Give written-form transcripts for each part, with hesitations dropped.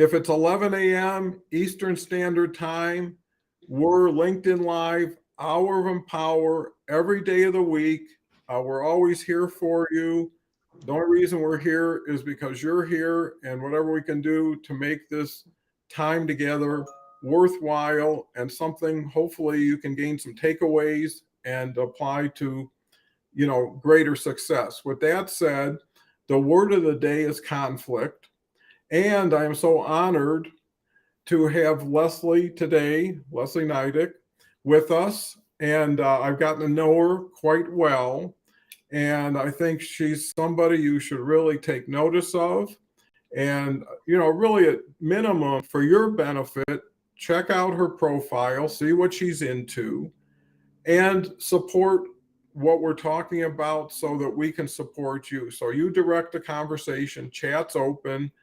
If it's 11 a.m. Eastern Standard Time, we're LinkedIn Live, Hour of Empower, every day of the week. We're always here for you. The only reason we're here is because you're here, and whatever we can do to make this time together worthwhile and something, hopefully you can gain some takeaways and apply to, greater success. With that said, the word of the day is conflict. And I am so honored to have Leslie today, Leslie Neidick, with us. And I've gotten to know her quite well. And I think she's somebody you should really take notice of. And, really at minimum for your benefit, check out her profile, see what she's into, and support what we're talking about so that we can support you. So you direct the conversation, chat's open.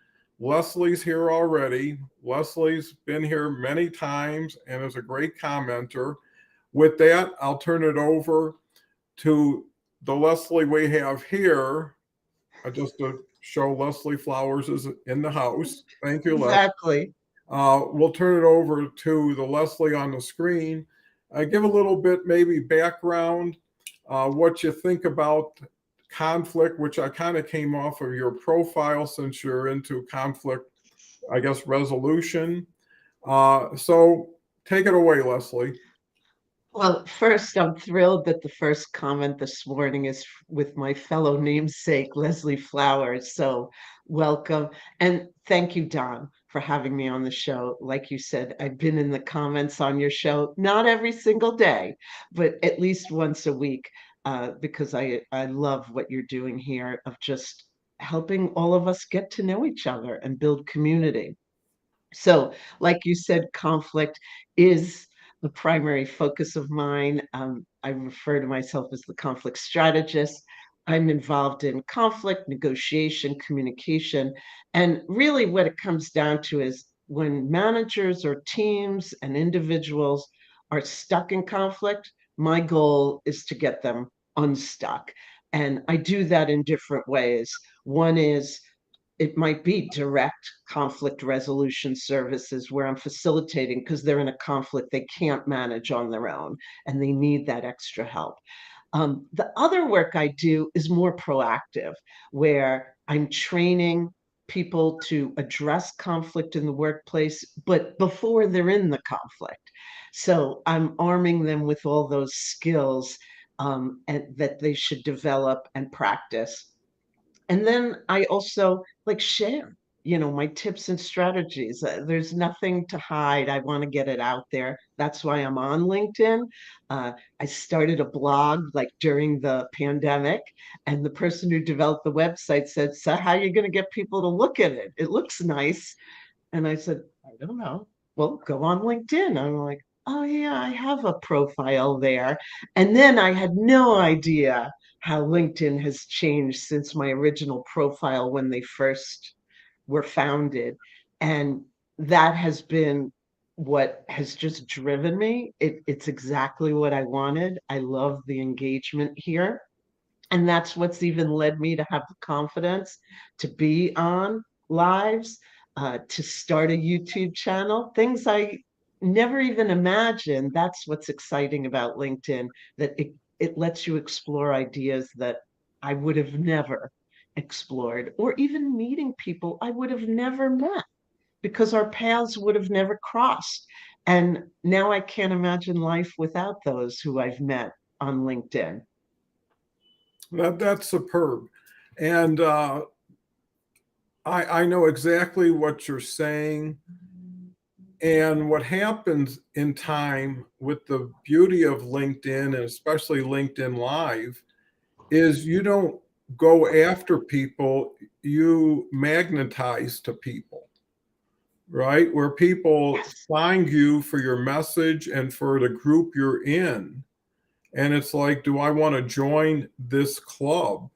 Leslie's here already. Leslie's been here many times and is a great commenter. With that, I'll turn it over to the Leslie we have here. Just to show Leslie Flowers is in the house. Thank you, Leslie. Exactly. We'll turn it over to the Leslie on the screen. Give a little bit maybe background, what you think about conflict, which I kind of came off of your profile since you're into conflict, I guess, resolution. So take it away, Leslie. Well, first, I'm thrilled that the first comment this morning is with my fellow namesake, Leslie Flowers. So welcome. And thank you, Don, for having me on the show. Like you said, I've been in the comments on your show, not every single day, but at least once a week, because I love what you're doing here of just helping all of us get to know each other and build community. So, like you said, conflict is the primary focus of mine. I refer to myself as the conflict strategist. I'm involved in conflict, negotiation, communication. And really, what it comes down to is when managers or teams and individuals are stuck in conflict, my goal is to get them unstuck. And I do that in different ways. One is it might be direct conflict resolution services where I'm facilitating because they're in a conflict they can't manage on their own and they need that extra help. The other work I do is more proactive, where I'm training people to address conflict in the workplace, but before they're in the conflict. So I'm arming them with all those skills and that they should develop and practice. And then I also like share, my tips and strategies. There's nothing to hide. I want to get it out there. That's why I'm on LinkedIn. I started a blog like during the pandemic, and the person who developed the website said, "So how are you going to get people to look at it? It looks nice." And I said, "I don't know. Well, go on LinkedIn." I'm like, "Oh, yeah, I have a profile there." And then I had no idea how LinkedIn has changed since my original profile when they first were founded. And that has been what has just driven me. It's exactly what I wanted. I love the engagement here. And that's what's even led me to have the confidence to be on lives, to start a YouTube channel, things I never even imagined. That's what's exciting about LinkedIn, that it lets you explore ideas that I would have never explored, or even meeting people I would have never met because our paths would have never crossed. And now I can't imagine life without those who I've met on LinkedIn. That's superb. And I know exactly what you're saying. And what happens in time with the beauty of LinkedIn, and especially LinkedIn Live, is you don't go after people, you magnetize to people, right? Where people Yes. find you for your message and for the group you're in. And it's like, do I want to join this club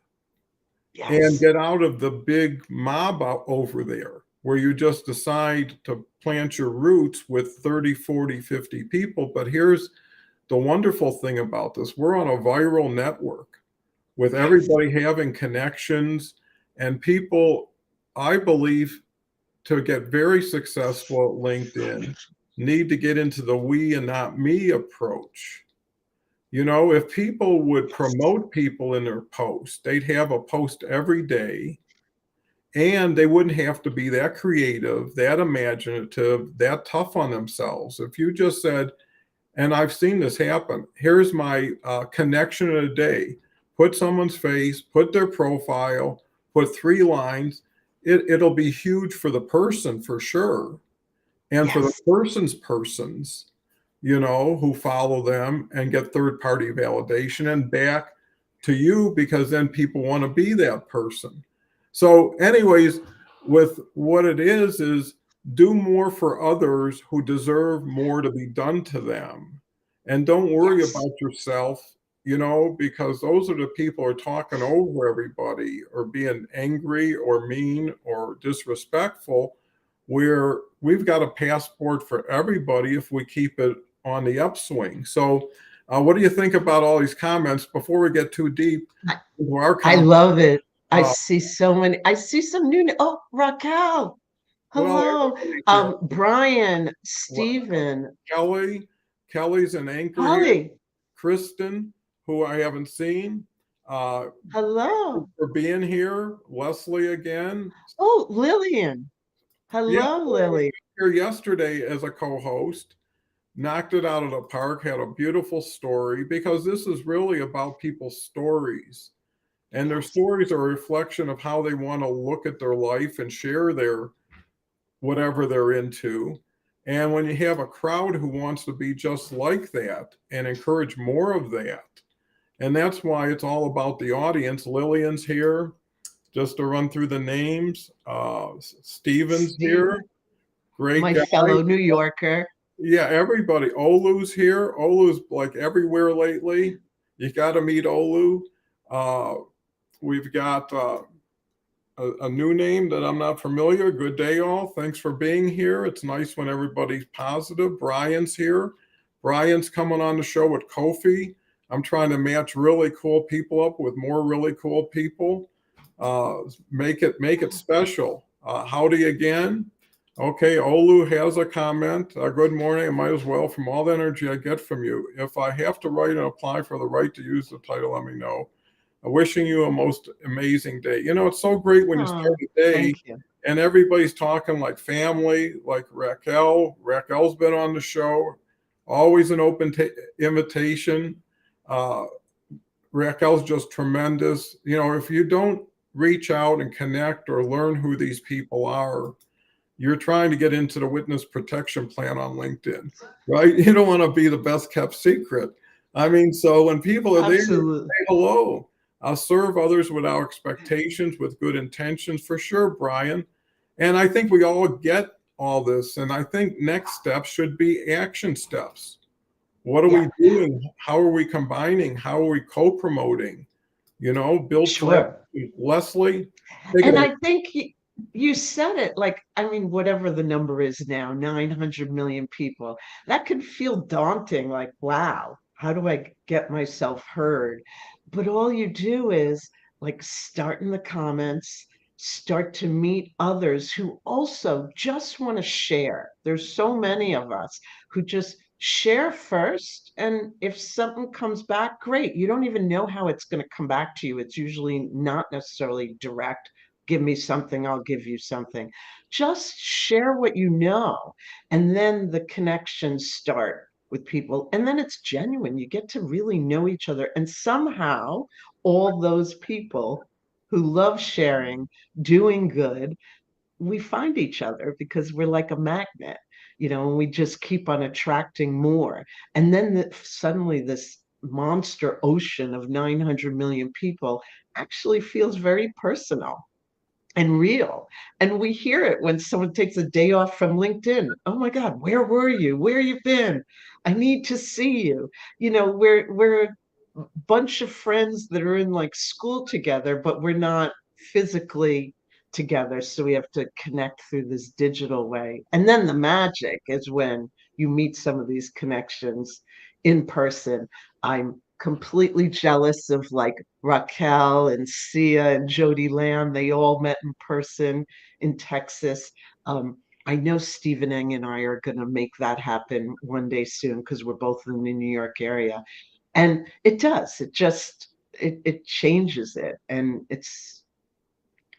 and Yes. get out of the big mob over there where you just decide to plant your roots with 30, 40, 50 people? But here's the wonderful thing about this: we're on a viral network with Yes. everybody having connections, and people, I believe, to get very successful at LinkedIn need to get into the we and not me approach. You know, if people would promote people in their post, they'd have a post every day and they wouldn't have to be that creative, that imaginative, that tough on themselves. If you just said, and I've seen this happen, here's my connection in a day, put someone's face, put their profile, put 3 lines, it'll be huge for the person for sure. And for the Yes. persons, you know, who follow them and get third party validation and back to you because then people want to be that person. So, anyways, with what it is do more for others who deserve more to be done to them. And don't worry Yes. about yourself, you know, because those are the people who are talking over everybody or being angry or mean or disrespectful, where we've got a passport for everybody if we keep it on the upswing. So, what do you think about all these comments before we get too deep I, into our I conversation? love it. I Uh, see so many. I see some new. Oh, Raquel. well, Hello. everybody's here. Brian, Well, Stephen, Kelly, Kelly's an anchor here. Holly. Kristen, who I haven't seen, uh, Hello. for being here. Leslie again. Oh, Lillian. Yeah, Hello, I was Lily. here yesterday as a co-host. Knocked it out of the park. Had a beautiful story because this is really about people's stories. And their Yes. stories are a reflection of how they want to look at their life and share their whatever they're into. And when you have a crowd who wants to be just like that and encourage more of that, and that's why it's all about the audience. Lillian's here, just to run through the names. Steven's here, Stephen, great my guy. fellow New Yorker. Yeah, everybody. Olu's here. Olu's like everywhere lately. You got to meet Olu. Uh, we've got a new name that I'm not familiar. Good day, all. Thanks for being here. It's nice when everybody's positive. Brian's here. Brian's coming on the show with Kofi. I'm trying to match really cool people up with more really cool people. Make it special. Howdy again. Okay, Olu has a comment. Good morning. I might as well, from all the energy I get from you. If I have to write and apply for the right to use the title, let me know. Wishing you a most amazing day. You know, it's so great when you start Oh, a day thank you. and everybody's talking like family, like Raquel. Raquel's been on the show, always an open invitation. Uh, Raquel's just tremendous. You know, if you don't reach out and connect or learn who these people are, you're trying to get into the witness protection plan on LinkedIn, right? You don't want to be the best kept secret. I mean, so when people are there, Absolutely. say hello. I'll serve others without expectations, with good intentions, for sure, Brian. And I think we all get all this. And I think next steps should be action steps. What are we Yeah, doing? How are we combining? How are we co-promoting? You know, build sure. collaboration. Leslie, take it And away. I think you said it like, I mean, whatever the number is now, 900 million people, that could feel daunting. Like, wow, how do I get myself heard? But all you do is like start in the comments, start to meet others who also just want to share. There's so many of us who just share first. And if something comes back, great. You don't even know how it's going to come back to you. It's usually not necessarily direct. Give me something, I'll give you something. Just share what you know. And then the connections start with people. And then it's genuine. You get to really know each other. And somehow, all those people who love sharing, doing good, we find each other because we're like a magnet, and we just keep on attracting more. And then suddenly this monster ocean of 900 million people actually feels very personal and real. And we hear it when someone takes a day off from LinkedIn. Oh my God, where were you? Where you been? I need to see you. We're a bunch of friends that are in like school together, but we're not physically together. So we have to connect through this digital way. And then the magic is when you meet some of these connections in person. I'm completely jealous of like Raquel and Sia and Jody Lamb. They all met in person in Texas. Um, I know Stephen Eng and I are going to make that happen one day soon because we're both in the New York area. And it does. It just it changes it, and it's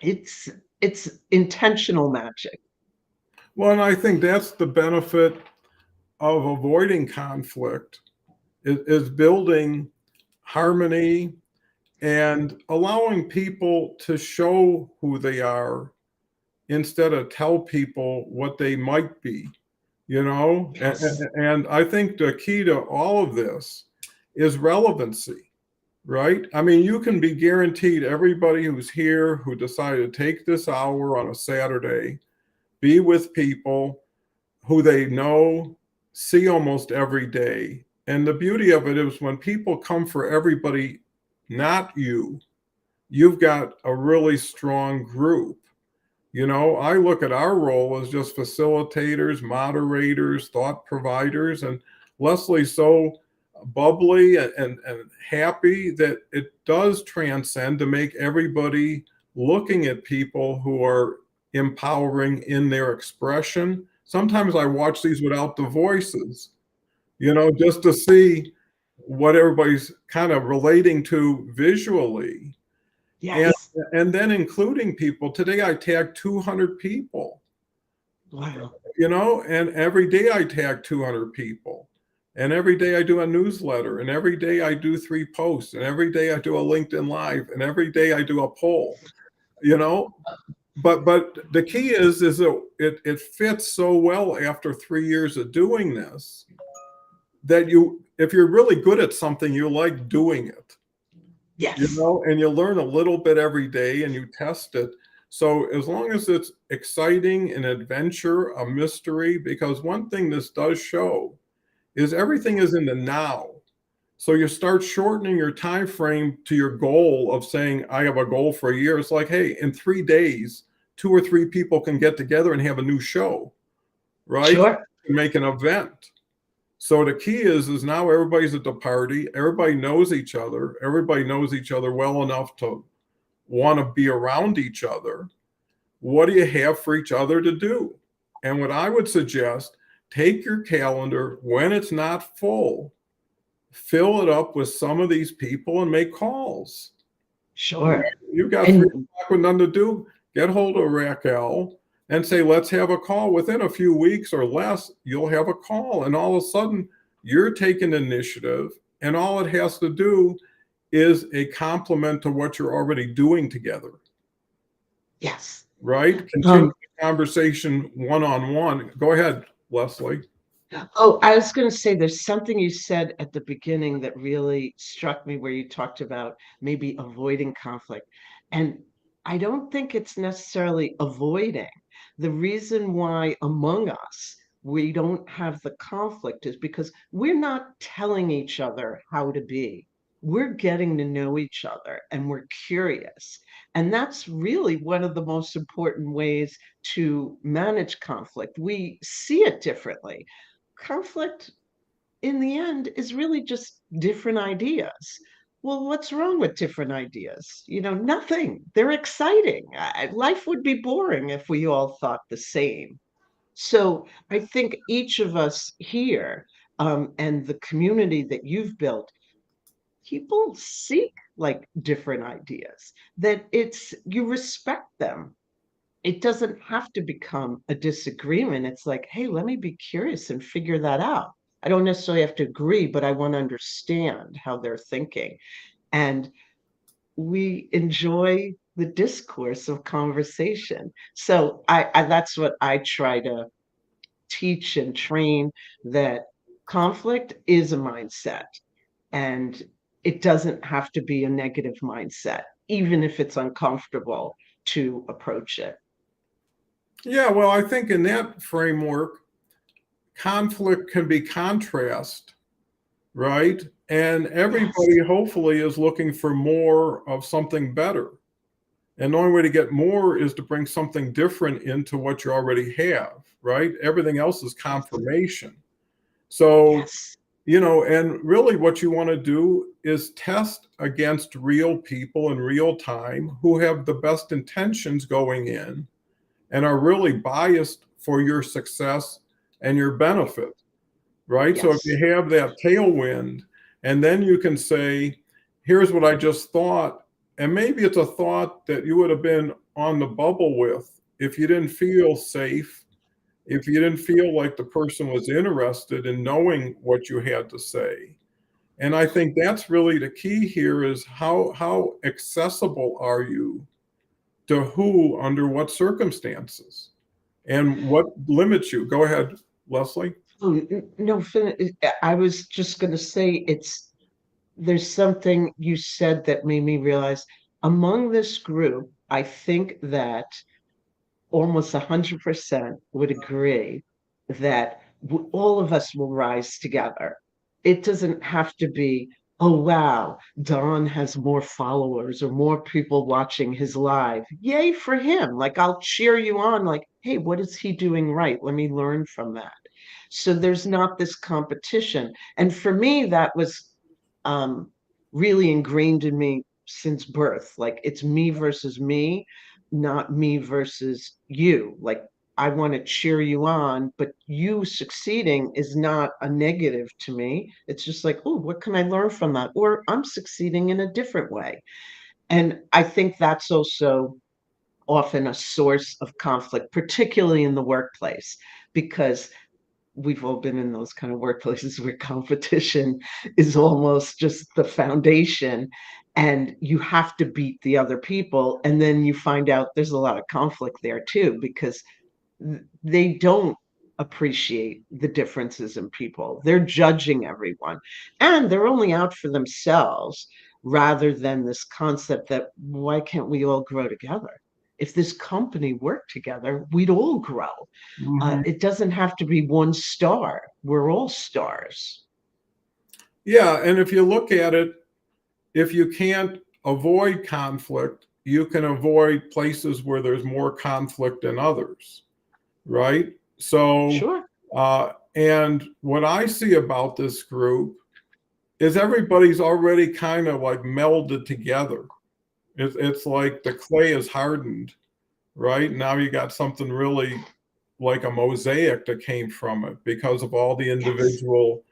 it's intentional magic. Well, and I think that's the benefit of avoiding conflict is building harmony and allowing people to show who they are instead of tell people what they might be, you know? Yes. And I think the key to all of this is relevancy, right? I mean, you can be guaranteed everybody who's here who decided to take this hour on a Saturday, be with people who they know, see almost every day. And the beauty of it is when people come for everybody, not you, you've got a really strong group. You know, I look at our role as just facilitators, moderators, thought providers, and Leslie's so bubbly and happy that it does transcend to make everybody looking at people who are empowering in their expression. Sometimes I watch these without the voices, you know, just to see what everybody's kind of relating to visually. And Yes. and then including people. Today I tagged 200 people, Wow. you know, and every day I tag 200 people. And every day I do a newsletter, and every day I do 3 posts, and every day I do a LinkedIn Live, and every day I do a poll, you know. But the key is that it fits so well after 3 years of doing this that if you're really good at something, you like doing it, you Yes. know, and you learn a little bit every day and you test it. So as long as it's exciting, an adventure, a mystery, because one thing this does show is everything is in the now. So you start shortening your time frame to your goal of saying, I have a goal for a year. It's like, hey, in 3 days, 2 or 3 people can get together and have a new show, right? Sure. Make an event. So the key is now everybody's at the party. Everybody knows each other. Everybody knows each other well enough to want to be around each other. What do you have for each other to do? And what I would suggest, take your calendar when it's not full, fill it up with some of these people and make calls. Sure. You've got And 3 o'clock with nothing to do. Get hold of Raquel and say, let's have a call. Within a few weeks or less, you'll have a call. And all of a sudden, you're taking initiative. And all it has to do is a compliment to what you're already doing together, yes. right? Continue Um, the conversation one-on-one. Go ahead, Leslie. oh, I was going to say there's something you said at the beginning that really struck me where you talked about maybe avoiding conflict. And I don't think it's necessarily avoiding. The reason why among us we don't have the conflict is because we're not telling each other how to be. We're getting to know each other and we're curious. And that's really one of the most important ways to manage conflict. We see it differently. Conflict in the end is really just different ideas. Well, what's wrong with different ideas? Nothing. They're exciting. Life would be boring if we all thought the same. So I think each of us here, and the community that you've built, people seek like different ideas, that you respect them. It doesn't have to become a disagreement. It's like, hey, let me be curious and figure that out. I don't necessarily have to agree, but I want to understand how they're thinking. And we enjoy the discourse of conversation. So that's what I try to teach and train, that conflict is a mindset and it doesn't have to be a negative mindset, even if it's uncomfortable to approach it. Yeah, well, I think in that framework, conflict can be contrast, right? And Yes. everybody hopefully is looking for more of something better. And the only way to get more is to bring something different into what you already have, right? Everything else is confirmation. So Yes. And really what you want to do is test against real people in real time who have the best intentions going in and are really biased for your success and your benefit, right? So if Yes. you have that tailwind, and then you can say, here's what I just thought. And maybe it's a thought that you would have been on the bubble with if you didn't feel safe, if you didn't feel like the person was interested in knowing what you had to say. And I think that's really the key here is how accessible are you to who under what circumstances and what limits you. Go ahead, Leslie. Oh, no, I was just going to say there's something you said that made me realize among this group, I think that almost 100% would agree that all of us will rise together. It doesn't have to be, oh, wow, Don has more followers or more people watching his live. Yay for him. Like, I'll cheer you on, like, hey, what is he doing right? Let me learn from that. So there's not this competition. And for me, that was um, really ingrained in me since birth. Like, it's me versus me, not me versus you. Like, I want to cheer you on, but you succeeding is not a negative to me. It's just like, oh, what can I learn from that? Or I'm succeeding in a different way. And I think that's also often a source of conflict, particularly in the workplace, because we've all been in those kind of workplaces where competition is almost just the foundation and you have to beat the other people, and then you find out there's a lot of conflict there too because they don't appreciate the differences in people. They're judging everyone and they're only out for themselves rather than this concept that why can't we all grow together? If this company worked together, we'd all grow. Mhm. It doesn't have to be one star. We're all stars. Yeah, and if you look at it, if you can't avoid conflict, you can avoid places where there's more conflict than others, right? So, Sure. and what I see about this group is everybody's already kind of like melded together. It's like the clay is hardened, right? Now you got something really like a mosaic that came from it because of all the Yes. individual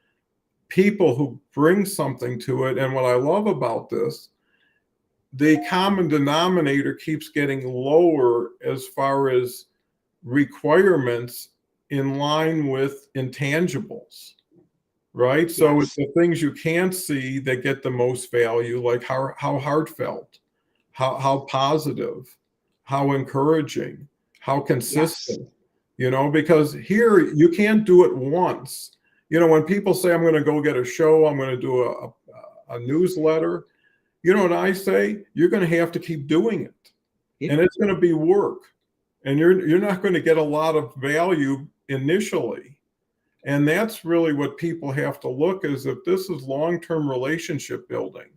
people who bring something to it. And what I love about this, the common denominator keeps getting lower as far as requirements in line with intangibles, right? So it's Yes. the things you can't see that get the most value, like how heartfelt, how positive, how encouraging, how Yes. consistent, because here you can't do it once. When people say, I'm going to go get a show, I'm going to do a newsletter, you know what I say? You're going to have to keep doing it. Yeah. And it's going to be work. And you're not going to get a lot of value initially. And that's really what people have to look is if this is long-term relationship building.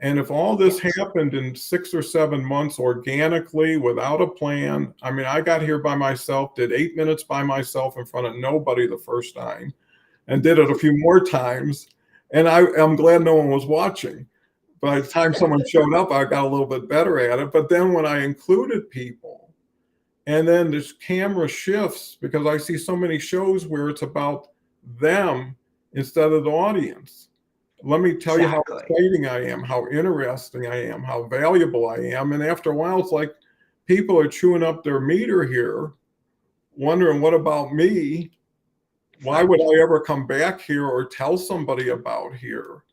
And if all this Yes. happened in 6 or 7 months organically without a plan, I mean, I got here by myself, did 8 minutes by myself in front of nobody the first time, and did it a few more times. And I'm glad no one was watching. By the time someone showed up, I got a little bit better at it. But then when I included people, and then this camera shifts because I see so many shows where it's about them instead of the audience. Let me tell you how Exactly. exciting I am, how interesting I am, how valuable I am. And after a while, it's like people are chewing up their meter here, wondering, what about me? Why would Right. I ever come back here or tell somebody about here?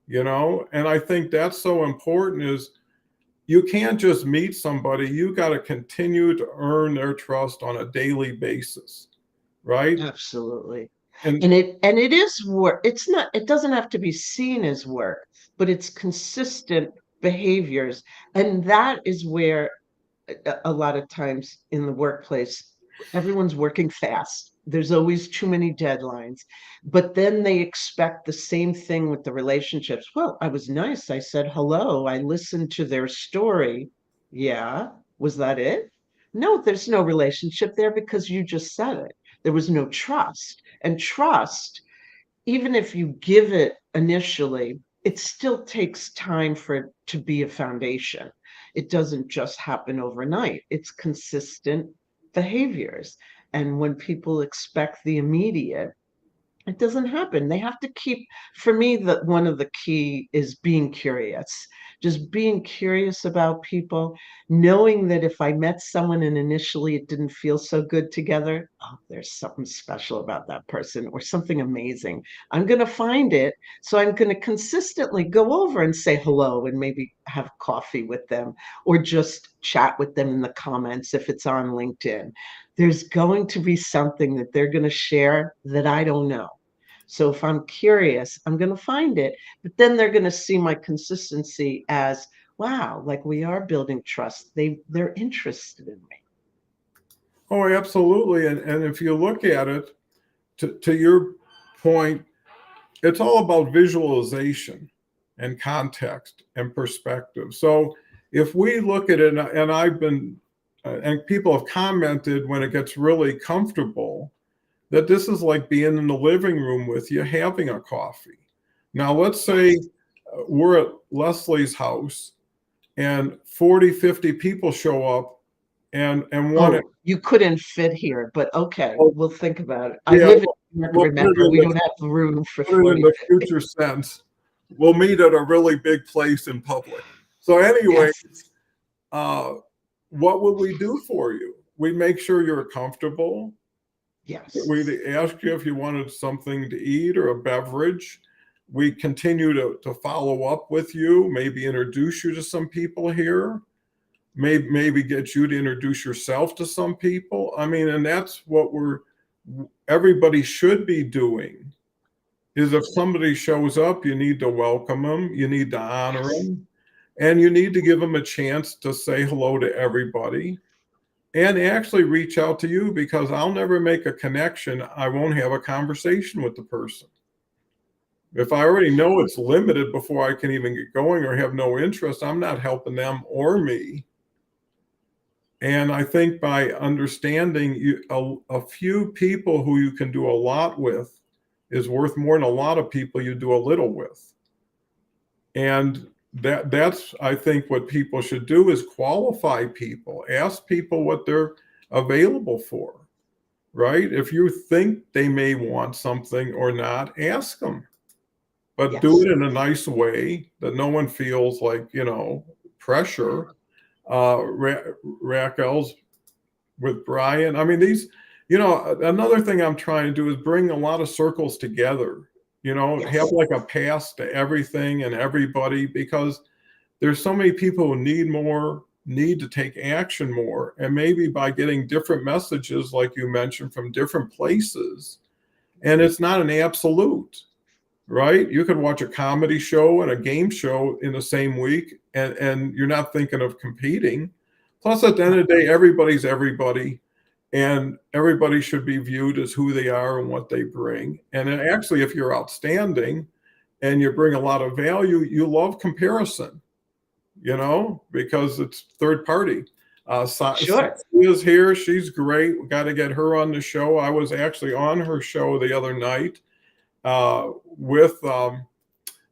And I think that's so important is you can't just meet somebody, you got to continue to earn their trust on a daily basis, right? Absolutely. And And it is work. It's not, it doesn't have to be seen as work, but it's consistent behaviors. And that is where a lot of times in the workplace, everyone's working fast. There's always too many deadlines, but then they expect the same thing with the relationships. Well, I was nice. I said hello. I listened to their story. Yeah. Was that it? No, there's no relationship there because you just said it. There was no trust. And trust even if you give it initially, it still takes time for it to be a foundation. It doesn't just happen overnight. It's consistent behaviors. And when people expect the immediate, it doesn't happen. They have to keep, for me, that one of the key is being curious, just being curious about people, knowing that if I met someone and initially it didn't feel so good together, oh, there's something special about that person or something amazing. I'm going to find it. So I'm going to consistently go over and say hello and maybe have coffee with them or just chat with them in the comments if it's on LinkedIn. There's going to be something that they're going to share that I don't know. So if I'm curious, I'm going to find it. But then they're going to see my consistency as, wow, like we are building trust. They're interested in me. Oh, absolutely. And if you look at it, to your point, it's all about visualization and context and perspective. So if we look at it, and I've been, and people have commented when it gets really comfortable, that this is like being in the living room with you having a coffee. Now, let's say we're at Leslie's house and 40, 50 people show up and want to. Oh, you couldn't fit here, but okay, Oh, we'll think about it. I yeah, live in New York, we'll remember, we don't have room for put it in 40, the 50. future sense. We'll meet at a really big place in public. So anyway, Yes, uh, what would we do for you? We'd make sure you're comfortable. yes, We'd ask you if you wanted something to eat or a beverage. We continue to follow up with you, maybe introduce you to some people here, maybe get you to introduce yourself to some people. I mean, and that's what everybody should be doing. Is if somebody shows up, you need to welcome them, you need to honor yes. them, and you need to give them a chance to say hello to everybody and actually reach out to you, because I'll never make a connection. I won't have a conversation with the person. If I already know it's limited before I can even get going or have no interest, I'm not helping them or me. And I think by understanding a few people who you can do a lot with is worth more than a lot of people you do a little with. And that's, I think, what people should do is qualify people, ask people what they're available for, right? If you think they may want something or not, ask them, but do Yes, it in a nice way that no one feels like, pressure. Raquel's with Brian. I mean, another thing I'm trying to do is bring a lot of circles together, have yes, like a pass to everything and everybody, because there's so many people who need to take action more. And maybe by getting different messages, like you mentioned, from different places, and it's not an absolute, right? You could watch a comedy show and a game show in the same week, and you're not thinking of competing. Plus, at the end of the day, everybody's everybody, and everybody should be viewed as who they are and what they bring. And then actually, if you're outstanding and you bring a lot of value, you love comparison, because it's third party. sure. Is here. She's great. We got to get her on the show. I was actually on her show the other night with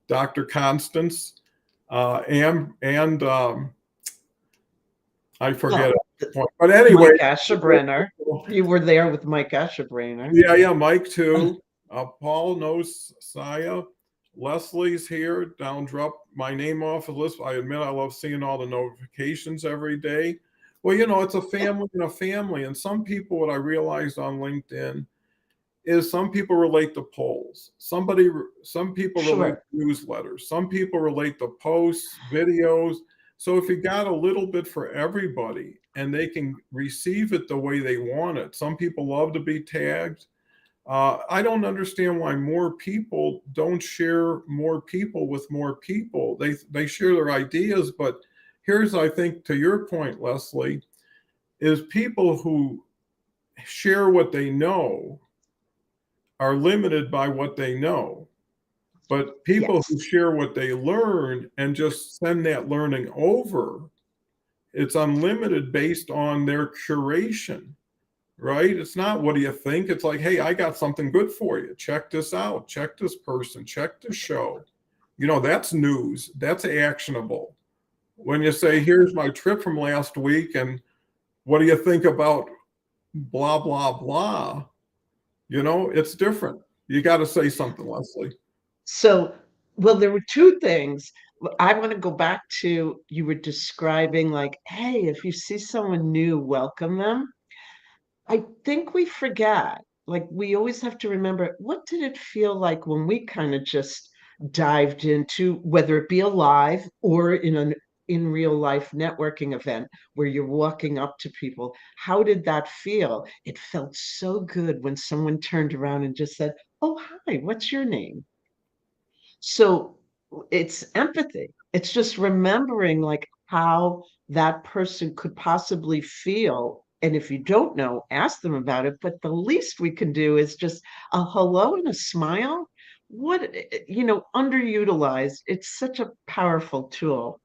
Dr. Constance and I forget Oh, at point. But anyway, Mike Asherbrenner. You were there with Mike Asherbrenner. yeah, Mike too. Paul knows Saya. Leslie's here. Drop my name off the list. I admit I love seeing all the notifications every day. Well, it's a family and a family. And some people, what I realized on LinkedIn is some people relate to polls. Some people relate Sure. to newsletters. Some people relate to posts, videos. So if you got a little bit for everybody and they can receive it the way they want it, some people love to be tagged. I don't understand why more people don't share more people with more people. They share their ideas, but here's, I think, to your point, Leslie, is people who share what they know are limited by what they know. But people Yes. who share what they learn and just send that learning over, it's unlimited based on their curation. right? It's not, what do you think? It's like, hey, I got something good for you. Check this out. Check this person. Check this show. That's news. That's actionable. When you say, here's my trip from last week, and what do you think about blah, blah, blah? It's different. You got to say something, Leslie. So, well, there were two things. I want to go back to, you were describing like, hey, if you see someone new, welcome them. I think we forget, like, we always have to remember, what did it feel like when we kind of just dived into, whether it be a live or in real life networking event where you're walking up to people? How did that feel? It felt so good when someone turned around and just said, "Oh, hi, what's your name?" So it's empathy. It's just remembering like how that person could possibly feel. And if you don't know, ask them about it. But the least we can do is just a hello and a smile. Underutilized. It's such a powerful tool.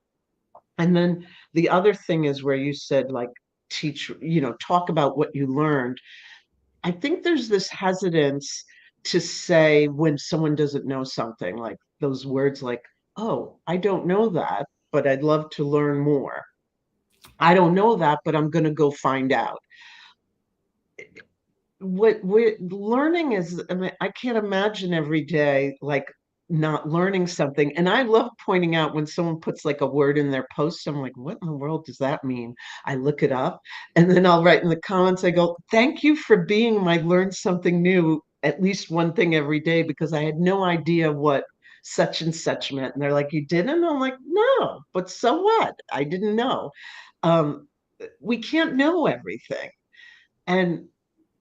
And then the other thing is where you said, like, teach, talk about what you learned. I think there's this hesitance to say when someone doesn't know something, like those words like, oh, I don't know that, but I'd love to learn more. I don't know that, but I'm going to go find out. What we're learning is, I mean, I can't imagine every day like not learning something. And I love pointing out when someone puts like a word in their post, I'm like, what in the world does that mean? I look it up and then I'll write in the comments, I go, thank you for being my learn something new, at least one thing every day, because I had no idea what such and such meant. And they're like, you didn't? I'm like, no, but so what? I didn't know. Um, we can't know everything. And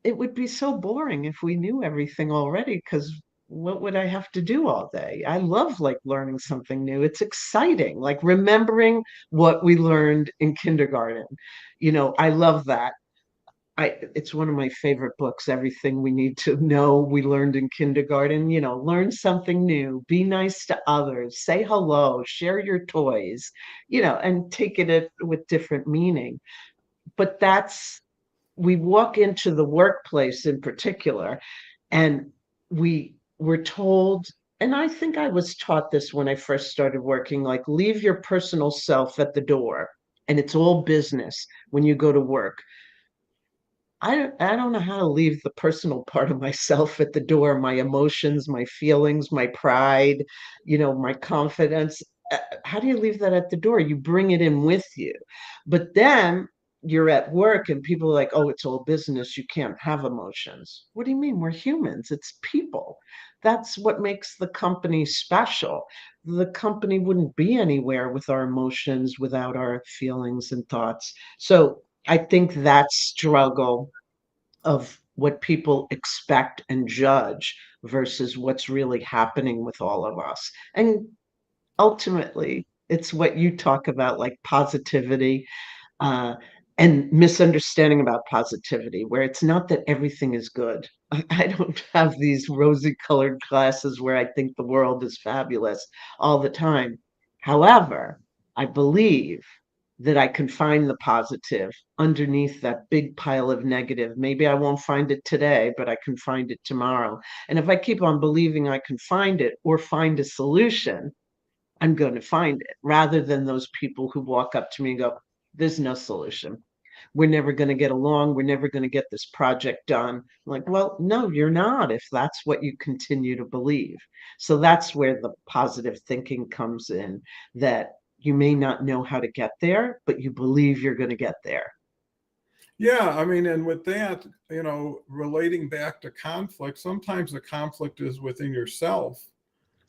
it would be so boring if we knew everything already, because what would I have to do all day? I love like learning something new. It's exciting, like remembering what we learned in kindergarten. I love that. It's one of my favorite books, Everything We Need to Know We Learned in Kindergarten. Learn something new, be nice to others, say hello, share your toys, and take it with different meaning. But we walk into the workplace in particular, and we were told, and I think I was taught this when I first started working, like, leave your personal self at the door, and it's all business when you go to work. I don't know how to leave the personal part of myself at the door, my emotions, my feelings, my pride, my confidence. How do you leave that at the door? You bring it in with you. But then you're at work and people are like, oh, it's all business. You can't have emotions. What do you mean? We're humans, it's people. That's what makes the company special. The company wouldn't be anywhere with our emotions, without our feelings and thoughts. So I think that struggle of what people expect and judge versus what's really happening with all of us. And ultimately, it's what you talk about, like positivity, uh, and misunderstanding about positivity, where it's not that everything is good. I don't have these rosy colored glasses where I think the world is fabulous all the time. However, I believe that I can find the positive underneath that big pile of negative. Maybe I won't find it today, but I can find it tomorrow. And if I keep on believing I can find it or find a solution, I'm going to find it, rather than those people who walk up to me and go, there's no solution. We're never going to get along. We're never going to get this project done. I'm like, well, no, you're not, if that's what you continue to believe. So that's where the positive thinking comes in, that you may not know how to get there, but you believe you're going to get there. Yeah, I mean, and with that, relating back to conflict, sometimes the conflict is within yourself,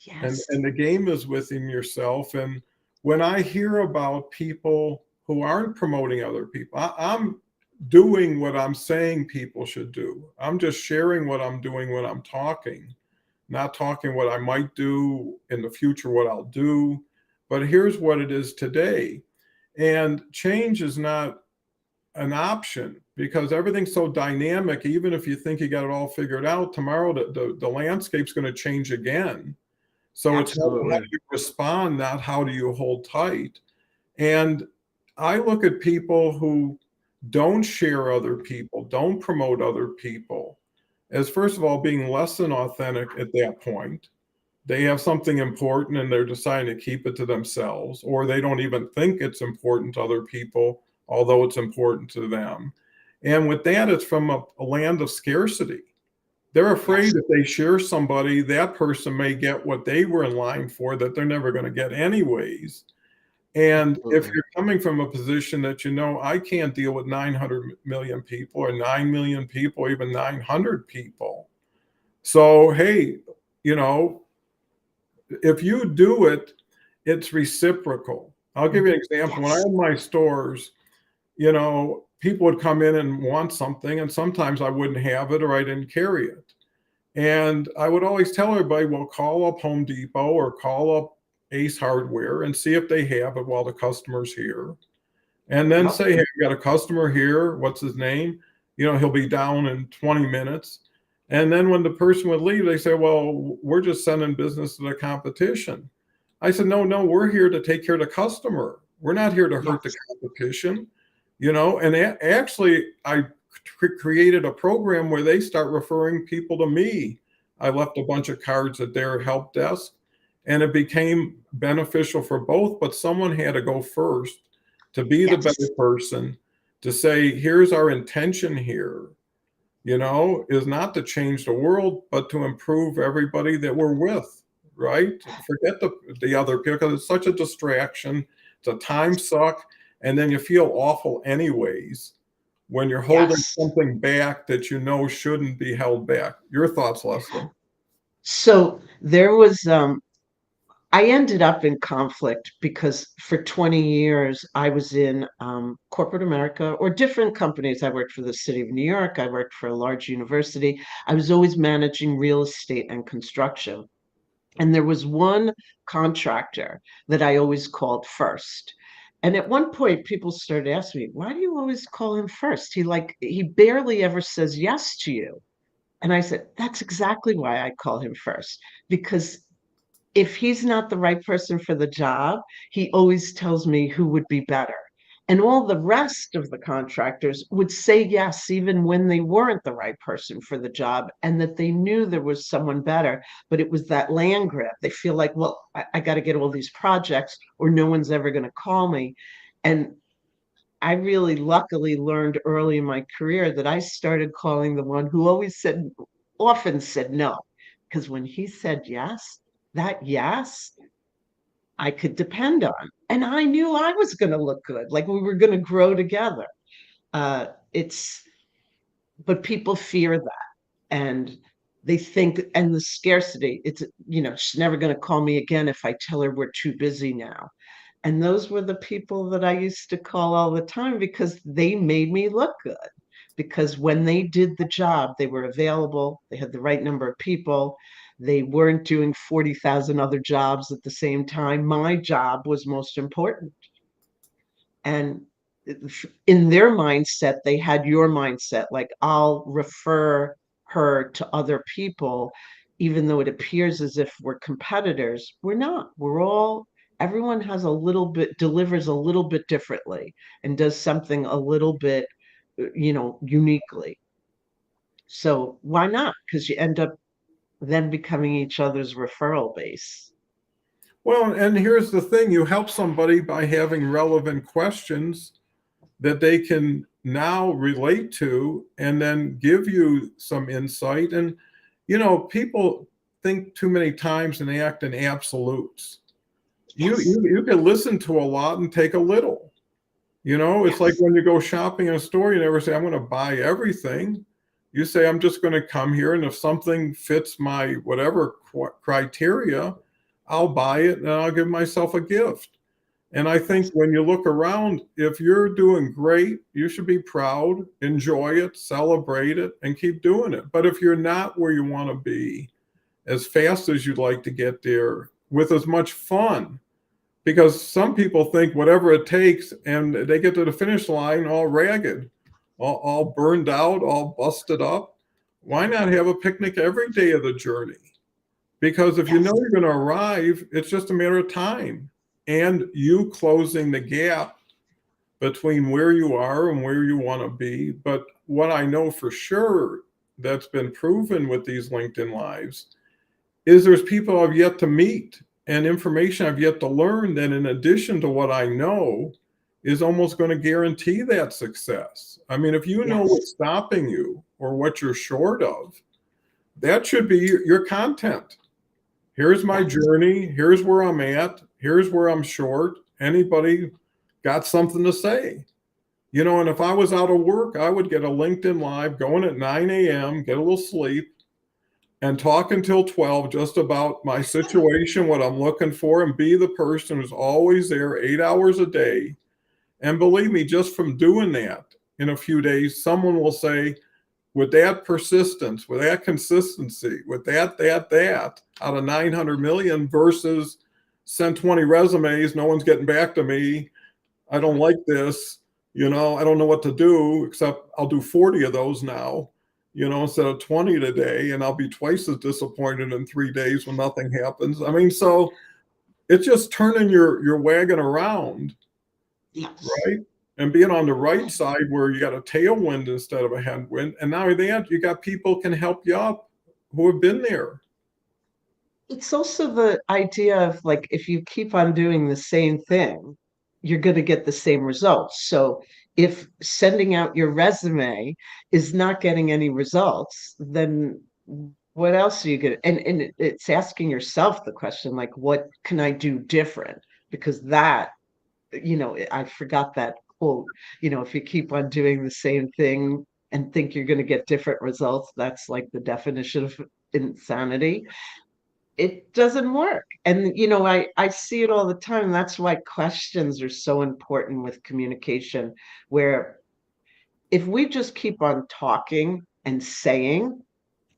and Yes. the game is within yourself. And when I hear about people who aren't promoting other people, I'm doing what I'm saying people should do. I'm just sharing what I'm doing when I'm talking, not talking what I might do in the future, what I'll do. But here's what it is today. And change is not an option, because everything's so dynamic. Even if you think you got it all figured out, tomorrow the landscape's going to change again. So it's how do Absolutely. you respond, not how do you hold tight. And I look at people who don't share other people, don't promote other people, as first of all being less than authentic at that point. They have something important and they're deciding to keep it to themselves, or they don't even think it's important to other people, although it's important to them. And with that, it's from a land of scarcity. They're afraid Yes. if they share somebody, that person may get what they were in line for that they're never going to get anyways. And if Absolutely. you're coming from a position that you know, I can't deal with 900 million people or 9 million people, even 900 people. So, hey, you know, if you do it, it's reciprocal. I'll give you an example. When I Yes. had my stores, you know, people would come in and want something, and sometimes I wouldn't have it or I didn't carry it. And I would always tell everybody, well, call up Home Depot or call up Ace Hardware and see if they have it while the customer's here. And then Yep. say, hey, we got a customer here. What's his name? You know, he'll be down in 20 minutes. And then when the person would leave, they say, well, we're just sending business to the competition. I said, no, no, we're here to take care of the customer. We're not here to hurt the Yes. competition, you know. And actually, I created a program where they start referring people to me. I left a bunch of cards at their help desk, and it became beneficial for both. But someone had to go first to be the better Yes. person, to say, here's our intention here, you know, is not to change the world, but to improve everybody that we're with, right? Forget the other people because it's such a distraction. It's a time suck. And then you feel awful anyways when you're holding Yes. something back that you know shouldn't be held back. Your thoughts, Leslie? So there was I ended up in conflict because for 20 years I was in corporate America or different companies. I worked for the city of New York. I worked for a large university. I was always managing real estate and construction. And there was one contractor that I always called first. And at one point, people started asking me, why do you always call him first? He barely ever says yes to you. And I said, that's exactly why I call him first, because if he's not the right person for the job, he always tells me who would be better. And all the rest of the contractors would say yes, even when they weren't the right person for the job, and that they knew there was someone better. But it was that land grab. They feel like, well, I got to get all these projects, or no one's ever going to call me. And I really luckily learned early in my career that I started calling the one who often said no. Because when he said yes, that yes, I could depend on. And I knew I was going to look good, like we were going to grow together. It's, but people fear that. And they think, and the scarcity, she's never going to call me again if I tell her we're too busy now. And those were the people that I used to call all the time because they made me look good. Because when they did the job, they were available, they had the right number of people, they weren't doing 40,000 other jobs at the same time. My job was most important. And in their mindset, they had your mindset, like, I'll refer her to other people, even though it appears as if we're competitors. We're not. Everyone has a little bit, delivers a little bit differently and does something a little bit, uniquely. So why not? Because you end up then becoming each other's referral base. Well, and here's the thing, you help somebody by having relevant questions that they can now relate to and then give you some insight. And, you know, people think too many times and act in absolutes. Yes. You can listen to a lot and take a little. You know, it's like Yes. when you go shopping in a store, you never say, I'm going to buy everything. You say, I'm just going to come here. And if something fits my whatever criteria, I'll buy it and I'll give myself a gift. And I think Yes. when you look around, if you're doing great, you should be proud, enjoy it, celebrate it, and keep doing it. But if you're not where you want to be, as fast as you'd like to get there, with as much fun, because some people think whatever it takes, and they get to the finish line all ragged, all burned out, all busted up. Why not have a picnic every day of the journey? Because if you know Yes. you're going to arrive, it's just a matter of time and you closing the gap between where you are and where you want to be. But what I know for sure that's been proven with these LinkedIn Lives is there's people I've yet to meet and information I've yet to learn that, in addition to what I know, is almost going to guarantee that success. I mean, if you know Yes. what's stopping you or what you're short of, that should be your content. Here's my Yes. journey. Here's where I'm at. Here's where I'm short. Anybody got something to say? You know, and if I was out of work, I would get a LinkedIn Live going at 9 a.m., get a little sleep, and talk until 12 just about my situation, what I'm looking for, and be the person who's always there 8 hours a day. And believe me, just from doing that in a few days, someone will say, with that persistence, with that consistency, with that, out of 900 million versus send 20 resumes, no one's getting back to me. I don't like this. I don't know what to do, except I'll do 40 of those now, instead of 20 today, and I'll be twice as disappointed in 3 days when nothing happens. I mean, so it's just turning your wagon around, Yes. right? And being on the right side where you got a tailwind instead of a headwind. And now that you got people can help you up who have been there. It's also the idea of like, if you keep on doing the same thing, you're going to get the same results. So if sending out your resume is not getting any results, then what else are you going to, and it's asking yourself the question, like, what can I do different? Because that, I forgot that quote, if you keep on doing the same thing and think you're going to get different results, that's like the definition of insanity. It doesn't work. And I see it all the time. That's why questions are so important with communication, where if we just keep on talking and saying,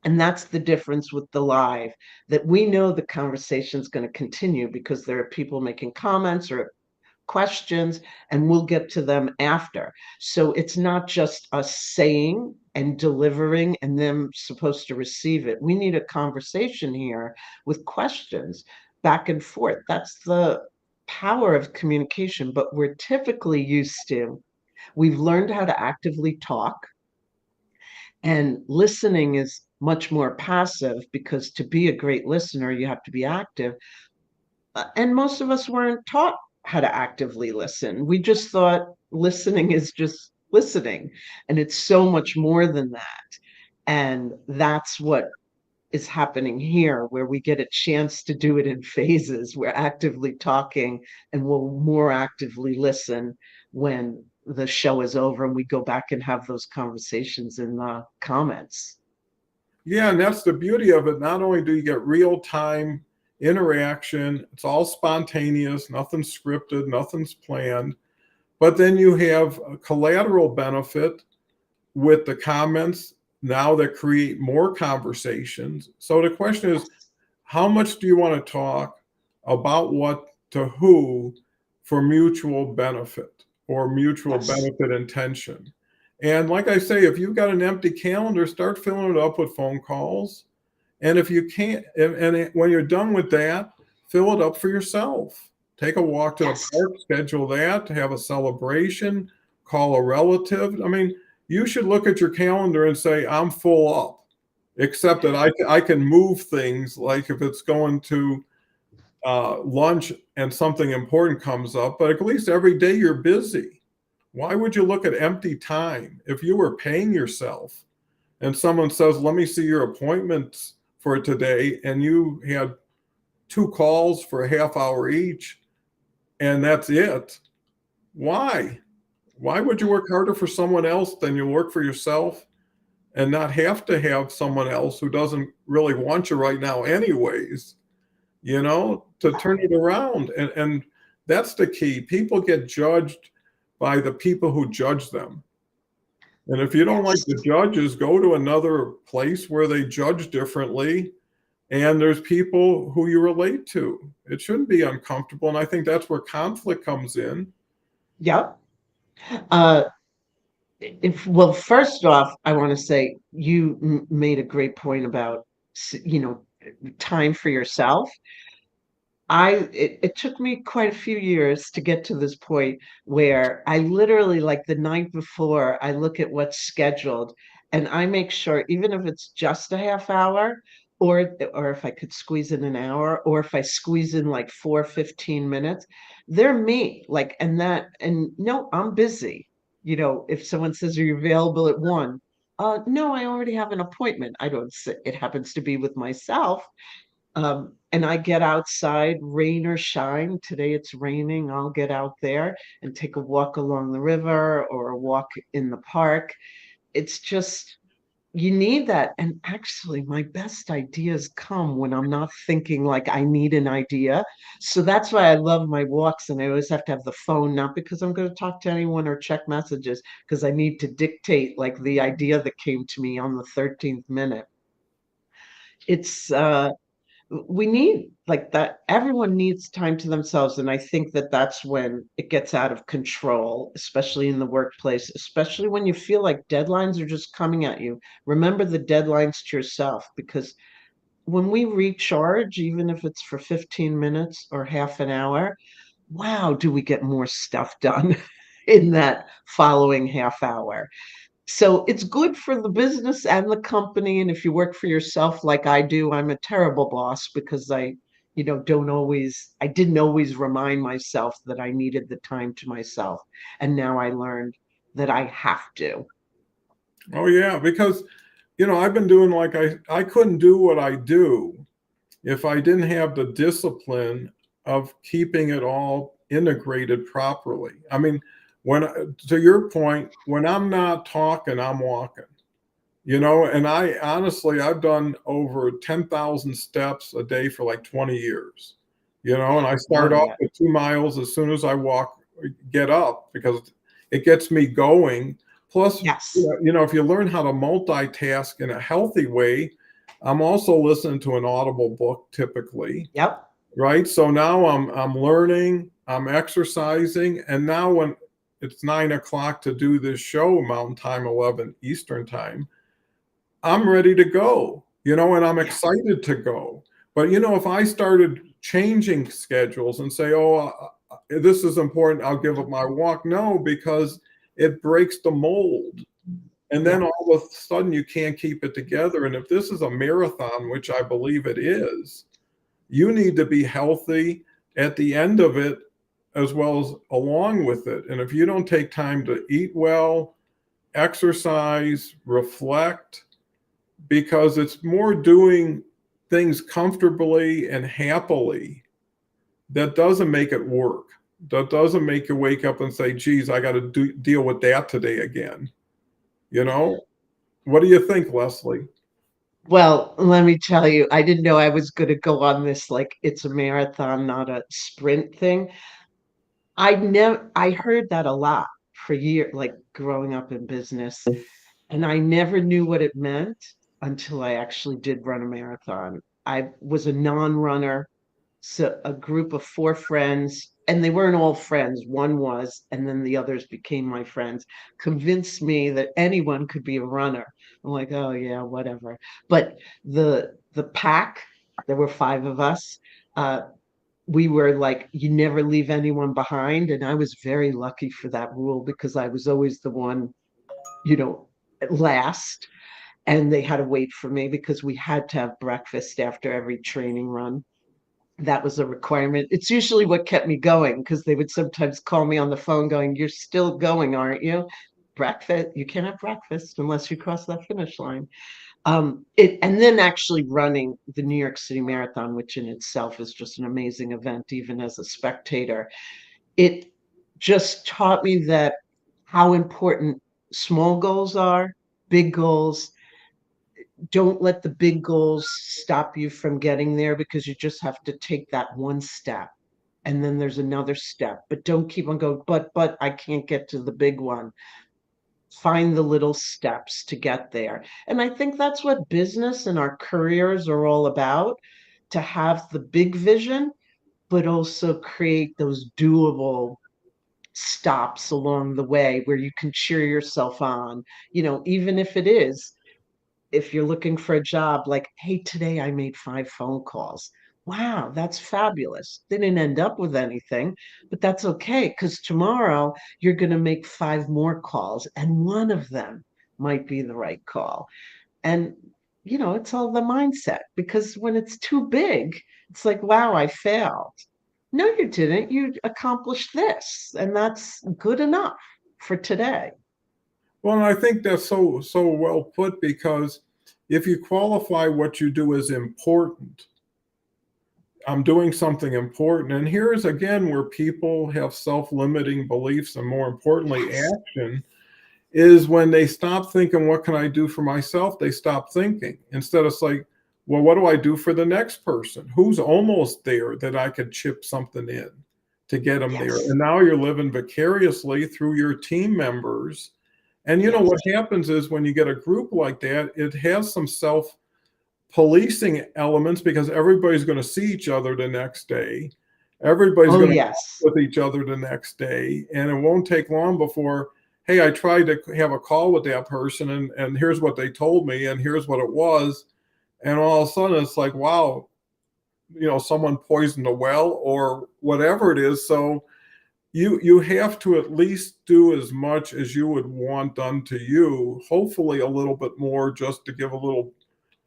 and that's the difference with the live, that we know the conversation is going to continue because there are people making comments or questions, and we'll get to them after. So it's not just us saying and delivering and them supposed to receive it. We need a conversation here with questions back and forth. That's the power of communication. But we're typically used to, we've learned how to actively talk, and listening is much more passive, because to be a great listener, you have to be active. And most of us weren't taught how to actively listen. We just thought listening is just listening, and it's so much more than that. And that's what is happening here, where we get a chance to do it in phases. We're actively talking, and we'll more actively listen when the show is over and we go back and have those conversations in the comments. Yeah, and that's the beauty of it. Not only do you get real time interaction, it's all spontaneous, nothing's scripted, nothing's planned, but then you have a collateral benefit with the comments now that create more conversations. So the question is, how much do you want to talk about what to who for mutual benefit or mutual Yes. benefit intention? And like I say, if you've got an empty calendar, start filling it up with phone calls. And if you can't, and when you're done with that, fill it up for yourself. Take a walk to the Yes. park, schedule that, to have a celebration, call a relative. I mean, you should look at your calendar and say, I'm full up, except that I can move things, like if it's going to lunch and something important comes up, but at least every day you're busy. Why would you look at empty time? If you were paying yourself and someone says, let me see your appointments for today, and you had 2 calls for a half hour each, and that's it, why? Why would you work harder for someone else than you work for yourself and not have to have someone else who doesn't really want you right now, anyways, to turn it around? And that's the key. People get judged by the people who judge them. And if you don't like Yes. the judges, go to another place where they judge differently and there's people who you relate to. It shouldn't be uncomfortable. And I think that's where conflict comes in. Yep. Uh, well, first off, I want to say you made a great point about, time for yourself. It took me quite a few years to get to this point where I literally, like the night before, I look at what's scheduled and I make sure, even if it's just a half hour, or if I could squeeze in an hour, or if I squeeze in like 4 15 minutes, they're me. Like, and no, I'm busy. If someone says, "Are you available at 1?" No, I already have an appointment. I don't say it happens to be with myself. And I get outside, rain or shine. Today it's raining. I'll get out there and take a walk along the river or a walk in the park. It's just, you need that. And actually, my best ideas come when I'm not thinking like I need an idea. So that's why I love my walks. And I always have to have the phone, not because I'm going to talk to anyone or check messages, because I need to dictate like the idea that came to me on the 13th minute. It's we need like that. Everyone needs time to themselves, and I think that that's when it gets out of control, especially in the workplace, especially when you feel like deadlines are just coming at you. Remember the deadlines to yourself, because when we recharge, even if it's for 15 minutes or half an hour, wow, do we get more stuff done in that following half hour. So it's good for the business and the company. And if you work for yourself like I do, I'm a terrible boss because I didn't always remind myself that I needed the time to myself. And now I learned that I have to. Oh yeah, because I've been doing like I couldn't do what I do if I didn't have the discipline of keeping it all integrated properly. I mean, to your point, when I'm not talking, I'm walking. And I honestly, I've done over 10,000 steps a day for like 20 years. And I start Oh, off yeah. with 2 miles as soon as I get up because it gets me going. Plus, Yes. if you learn how to multitask in a healthy way, I'm also listening to an audible book typically, Yep. right? So now I'm learning, I'm exercising, and now when it's 9 o'clock to do this show, Mountain Time, 11 Eastern Time, I'm ready to go, and I'm Yeah. excited to go. But, if I started changing schedules and say, oh, this is important, I'll give up my walk. No, because it breaks the mold. And then Yeah. all of a sudden you can't keep it together. And if this is a marathon, which I believe it is, you need to be healthy at the end of it as well as along with it. And if you don't take time to eat well, exercise, reflect, because it's more doing things comfortably and happily that doesn't make it work. That doesn't make you wake up and say, geez, I got to deal with that today again. You know, what do you think, Leslie? Well, let me tell you, I didn't know I was going to go on this like it's a marathon, not a sprint thing. I heard that a lot for years, like growing up in business. And I never knew what it meant until I actually did run a marathon. I was a non-runner, so a group of four friends, and they weren't all friends. One was, and then the others became my friends, convinced me that anyone could be a runner. I'm like, oh yeah, whatever. But the pack, there were five of us. Uh, we were like, you never leave anyone behind. And I was very lucky for that rule because I was always the one, you know, last. And they had to wait for me because we had to have breakfast after every training run. That was a requirement. It's usually what kept me going because they would sometimes call me on the phone going, you're still going, aren't you? Breakfast, you can't have breakfast unless you cross that finish line. And then actually running the New York City Marathon, which in itself is just an amazing event, even as a spectator, it just taught me that how important small goals are, big goals. Don't let the big goals stop you from getting there because you just have to take that one step and then there's another step, but don't keep on going, but I can't get to the big one. Find the little steps to get there. And I think that's what business and our careers are all about, to have the big vision, but also create those doable stops along the way where you can cheer yourself on, even if you're looking for a job, like, hey, today I made 5 phone calls. Wow, that's fabulous. They didn't end up with anything, but that's okay because tomorrow you're going to make five more calls and one of them might be the right call. And, it's all the mindset because when it's too big, it's like, wow, I failed. No, you didn't. You accomplished this, and that's good enough for today. Well, and I think that's so well put, because if you qualify what you do as important, I'm doing something important. And here's again where people have self-limiting beliefs, and more importantly, Yes. action, is when they stop thinking, what can I do for myself? They stop thinking. Instead, it's like, well, what do I do for the next person who's almost there that I could chip something in to get them there? Yes. And now you're living vicariously through your team members. And Yes. what happens is when you get a group like that, it has some self policing elements, because everybody's going to see each other the next day. Everybody's Oh, going to yes. with each other the next day. And it won't take long before, hey, I tried to have a call with that person, and here's what they told me, and here's what it was. And all of a sudden it's like, wow, someone poisoned a well or whatever it is. So you have to at least do as much as you would want done to you, hopefully a little bit more, just to give a little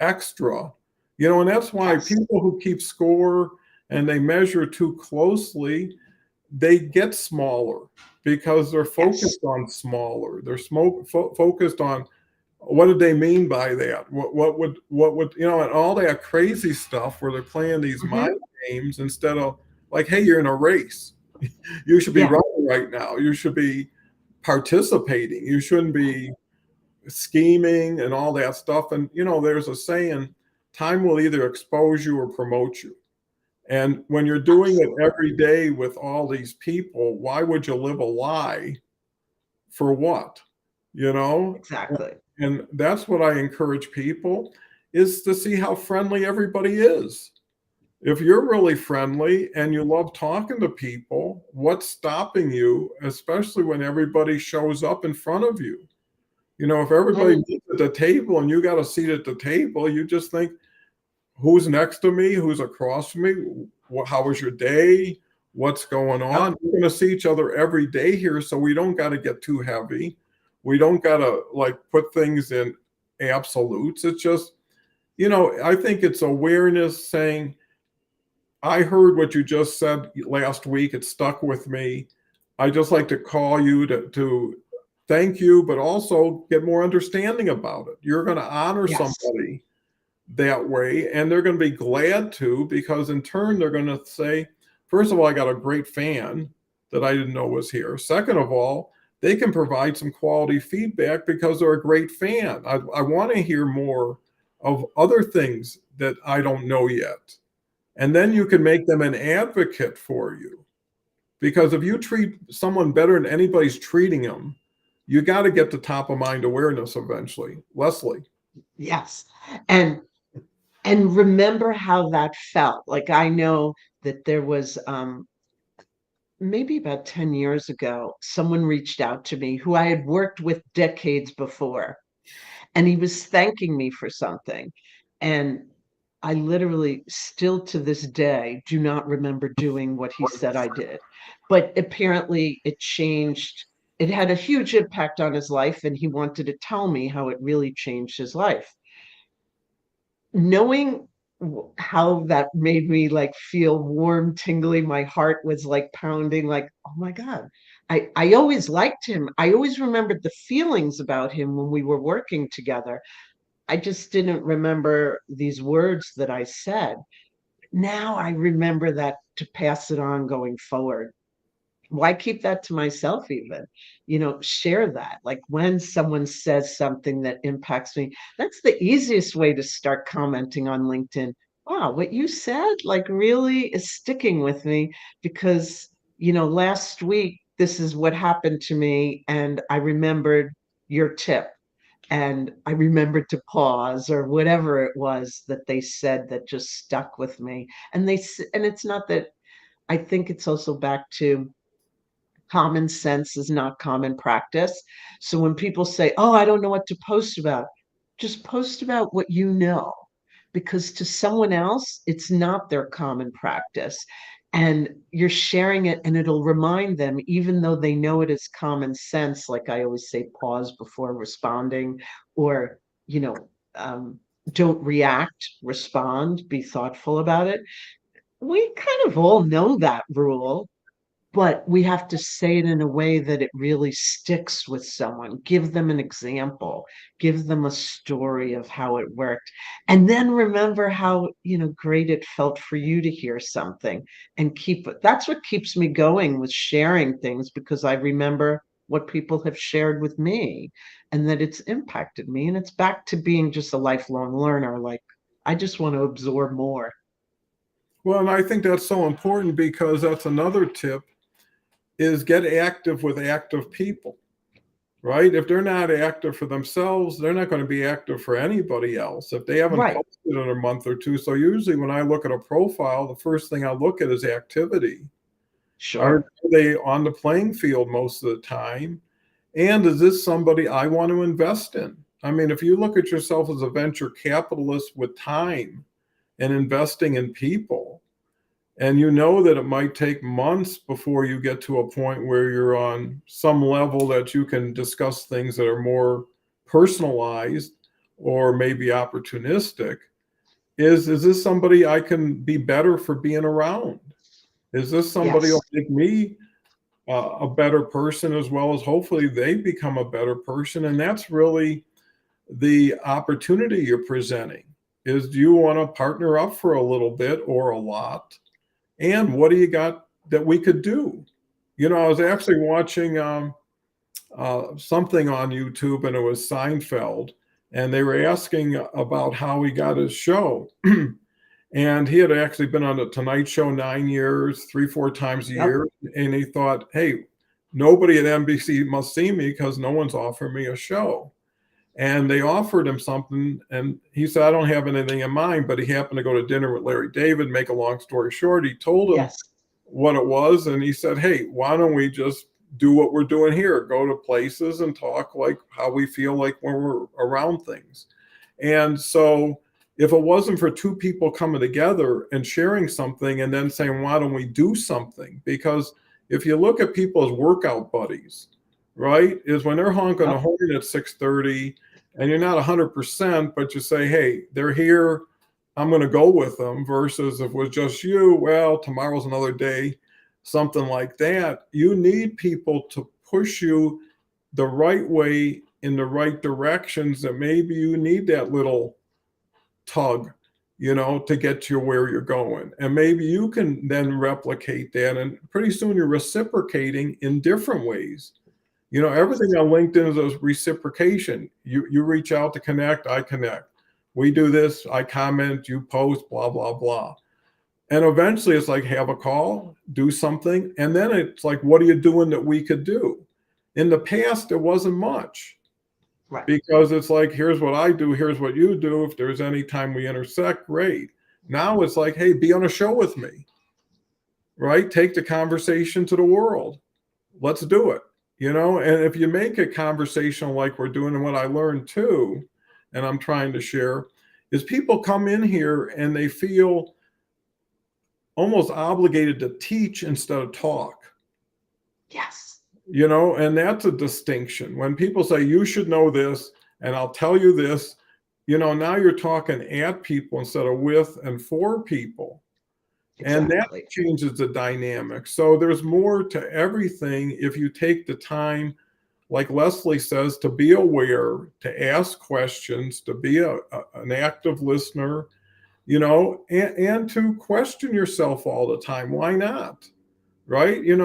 extra. And that's why Yes. people who keep score and they measure too closely, they get smaller, because they're Yes. focused on smaller. They're focused on, what did they mean by that? What would and all that crazy stuff where they're playing these mind Hmm. games, instead of like, hey, you're in a race. You should be Yeah. running right now. You should be participating. You shouldn't be scheming and all that stuff. And there's a saying, time will either expose you or promote you. And when you're doing it Absolutely. every day with all these people, why would you live a lie for what? You know? Exactly. And that's what I encourage people, is to see how friendly everybody is. If you're really friendly and you love talking to people, what's stopping you, especially when everybody shows up in front of you? If everybody And meets at the table and you got a seat at the table, you just think, who's next to me? Who's across from me? How was your day? What's going yep. on? We're going to see each other every day here, so we don't got to get too heavy. We don't got to like put things in absolutes. It's just, I think it's awareness, saying, I heard what you just said last week. It stuck with me. I just like to call you to thank you, but also get more understanding about it. You're going to honor Yes. somebody that way, and they're going to be glad to, because in turn, they're going to say, first of all, I got a great fan that I didn't know was here. Second of all, they can provide some quality feedback because they're a great fan. I want to hear more of other things that I don't know yet. And then you can make them an advocate for you. Because if you treat someone better than anybody's treating them, you got to get to top of mind awareness eventually. Leslie. Yes. And remember how that felt. Like I know that there was maybe about 10 years ago, someone reached out to me who I had worked with decades before, and he was thanking me for something. And I literally still to this day do not remember doing what he said I did. But apparently it changed. It had a huge impact on his life, and he wanted to tell me how it really changed his life. Knowing how that made me like feel warm, tingly, my heart was like pounding, like, oh my God. I always liked him. I always remembered the feelings about him when we were working together. I just didn't remember these words that I said. Now I remember that to pass it on going forward. Why keep that to myself? Even share that, like when someone says something that impacts me, that's the easiest way to start commenting on LinkedIn. Wow, what you said like really is sticking with me because last week this is what happened to me and I remembered your tip and I remembered to pause or whatever it was that they said that just stuck with me. And it's not that. I think it's also back to common sense is not common practice. So when people say, "Oh, I don't know what to post about," just post about what you know, because to someone else, it's not their common practice. And you're sharing it, and it'll remind them, even though they know it is common sense, like I always say, pause before responding, or, you know, don't react, respond, be thoughtful about it. We kind of all know that rule, but we have to say it in a way that it really sticks with someone. Give them an example, give them a story of how it worked, and then remember how, great it felt for you to hear something, and keep it. That's what keeps me going with sharing things, because I remember what people have shared with me, and that it's impacted me, and it's back to being just a lifelong learner. Like, I just want to absorb more. Well, and I think that's so important because that's another tip is get active with active people, right? If they're not active for themselves, they're not going to be active for anybody else if they haven't Right. posted in a month or two. So usually when I look at a profile, the first thing I look at is activity. Are Sure. they on the playing field most of the time? And is this somebody I want to invest in? I mean, if you look at yourself as a venture capitalist with time and investing in people, and you know that it might take months before you get to a point where you're on some level that you can discuss things that are more personalized or maybe opportunistic, is this somebody I can be better for being around? Is this somebody Yes. who'll make me a better person, as well as hopefully they become a better person? And that's really the opportunity you're presenting, is do you want to partner up for a little bit or a lot? And what do you got that we could do? I was actually watching something on YouTube, and it was Seinfeld, and they were asking about how he got his show. And he had actually been on the Tonight Show 9 years, 3, 4 times a Yep. year. And he thought, hey, nobody at NBC must see me because no one's offering me a show. And they offered him something, and he said, I don't have anything in mind, but he happened to go to dinner with Larry David. Make a long story short, he told him Yes. what it was, and he said, hey, why don't we just do what we're doing here, go to places and talk like how we feel like when we're around things. And so if it wasn't for two people coming together and sharing something and then saying, why don't we do something? Because if you look at people as workout buddies, right, is when they're honking the Yep. horn at 6:30 and you're not 100%, but you say, hey, they're here, I'm going to go with them, versus if it was just you, well, tomorrow's another day, something like that. You need people to push you the right way in the right directions, that maybe you need that little tug, to get you where you're going. And maybe you can then replicate that. And pretty soon you're reciprocating in different ways. Everything Yes. on LinkedIn is a reciprocation. You reach out to connect, I connect. We do this, I comment, you post, blah, blah, blah. And eventually it's like, have a call, do something. And then it's like, what are you doing that we could do? In the past, it wasn't much, Right. because it's like, here's what I do, here's what you do. If there's any time we intersect, great. Now it's like, hey, be on a show with me, right? Take the conversation to the world. Let's do it. And if you make it conversational like we're doing, and what I learned too, and I'm trying to share, is people come in here and they feel almost obligated to teach instead of talk. Yes. And that's a distinction. When people say, you should know this, and I'll tell you this, now you're talking at people instead of with and for people. And that Exactly. changes the dynamic. So there's more to everything if you take the time, like Leslie says, to be aware, to ask questions, to be an active listener, and to question yourself all the time. Why not? Right? You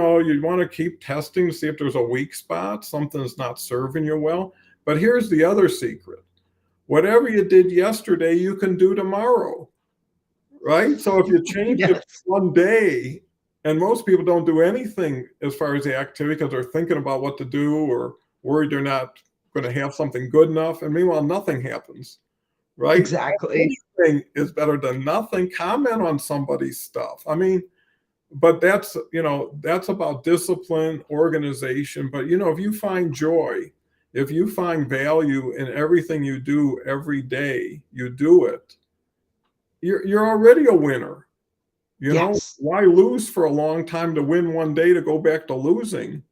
want to keep testing to see if there's a weak spot, something's not serving you well. But here's the other secret: whatever you did yesterday, you can do tomorrow. Right? So if you change it Yes. one day, and most people don't do anything as far as the activity because they're thinking about what to do or worried they're not going to have something good enough. And meanwhile, nothing happens. Right? Exactly. Anything is better than nothing. Comment on somebody's stuff. I mean, but that's about discipline, organization. But if you find joy, if you find value in everything you do every day, you do it. you're already a winner. You know, Yes. why lose for a long time to win one day to go back to losing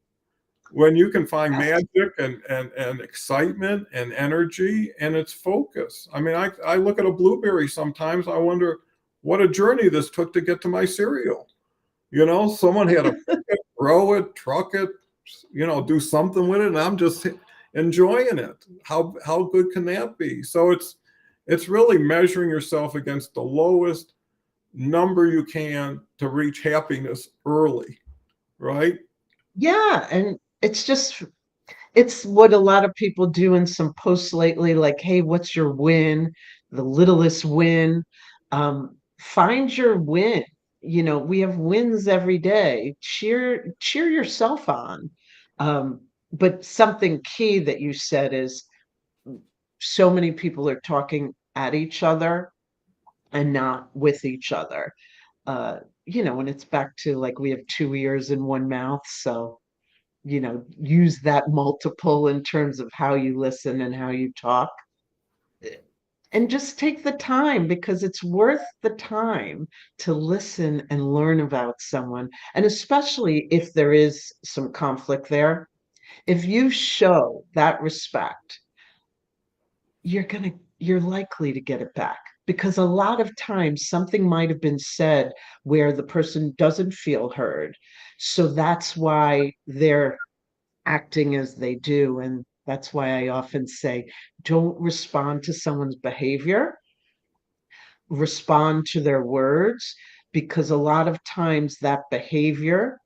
when you can find Yes. magic and excitement and energy and it's focus. I mean, I look at a blueberry sometimes, I wonder what a journey this took to get to my cereal. You know, someone had to pick it, grow it, truck it, do something with it, and I'm just enjoying it. How good can that be? So it's really measuring yourself against the lowest number you can to reach happiness early, right? Yeah, and it's what a lot of people do in some posts lately, like, hey, what's your win? The littlest win. Find your win. We have wins every day. Cheer yourself on. Um, but something key that you said is so many people are talking at each other and not with each other. And it's back to like we have two ears and one mouth. So use that multiple in terms of how you listen and how you talk. And just take the time because it's worth the time to listen and learn about someone. And especially if there is some conflict there, if you show that respect, you're likely to get it back. Because a lot of times something might have been said where the person doesn't feel heard. So that's why they're acting as they do. And that's why I often say, don't respond to someone's behavior, respond to their words, because a lot of times that behavior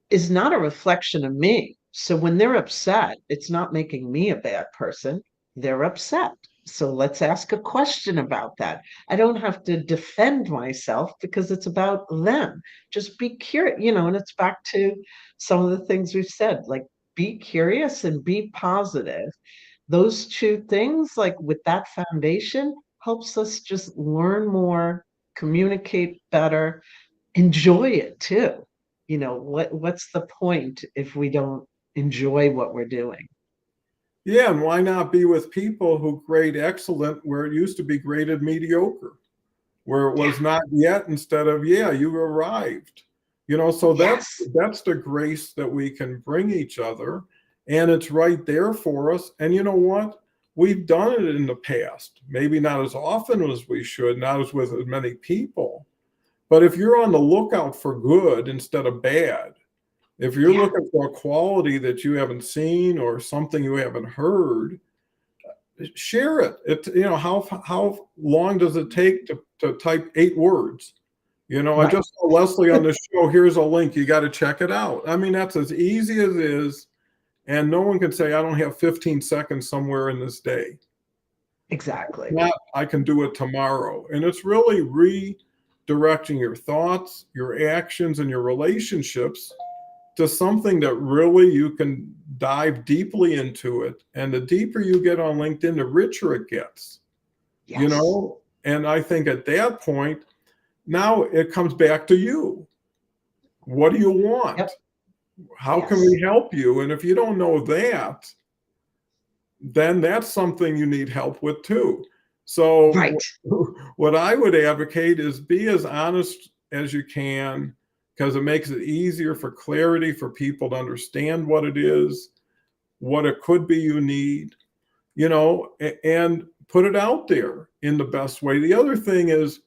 is not a reflection of me. So when they're upset, it's not making me a bad person. They're upset. So let's ask a question about that. I don't have to defend myself because it's about them. Just be curious, and it's back to some of the things we've said, like be curious and be positive. Those two things, like with that foundation, helps us just learn more, communicate better, enjoy it too. What's the point if we don't enjoy what we're doing? Yeah, and why not be with people who grade excellent where it used to be graded mediocre, where it Yeah. was not yet instead of yeah, you arrived. So that's Yes. that's the grace that we can bring each other, and it's right there for us. And you know what? We've done it in the past, maybe not as often as we should, not as with as many people. But if you're on the lookout for good instead of bad, if you're Yeah. looking for a quality that you haven't seen or something you haven't heard, share it. How long does it take to type 8 words? I Right. just saw Leslie on the show. Here's a link. You got to check it out. I mean, that's as easy as it is. And no one can say, I don't have 15 seconds somewhere in this day. Exactly. Not, I can do it tomorrow. And it's really redirecting your thoughts, your actions, and your relationships to something that really you can dive deeply into it. And the deeper you get on LinkedIn, the richer it gets, Yes. And I think at that point, now it comes back to you. What do you want? Yep. How can Yes. we help you? And if you don't know that, then that's something you need help with too. So, Right. what I would advocate is be as honest as you can because it makes it easier for clarity for people to understand what it is, what it could be you need, and put it out there in the best way. The other thing is